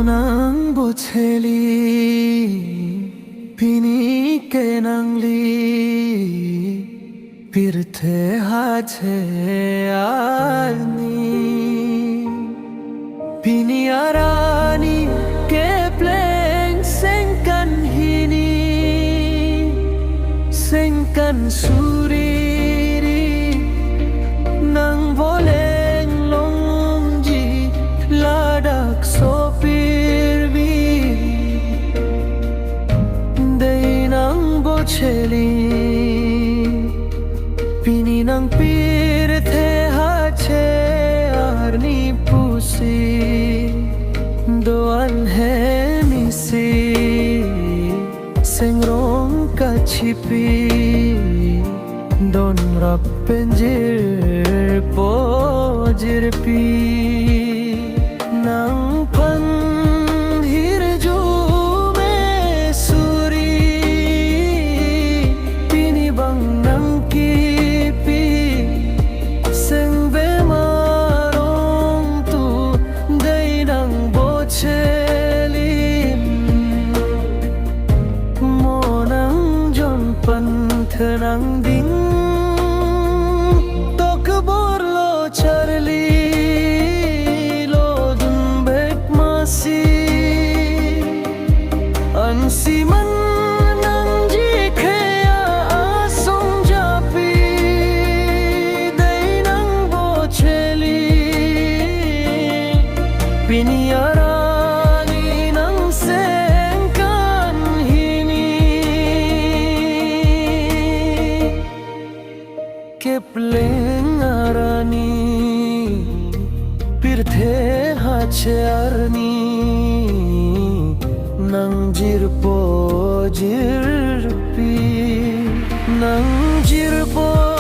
Nang bocheli pini ke nangli pirthe hache arni pini arani ke pleng sengkan hini sengkan suriri nang boleng longji ladak sopi Cheli pini nang pirthe hache arni pusi doan hai misi sengrong ka chipi don rap penjir pojir pi nang pan Nang ding tok borlo charli lo dun bek masi ansi man nang ji khaya asong japi dai nang bo cheli piniara Kepleng arani pirthe hache arni nang jirpo jirpi nang jirpo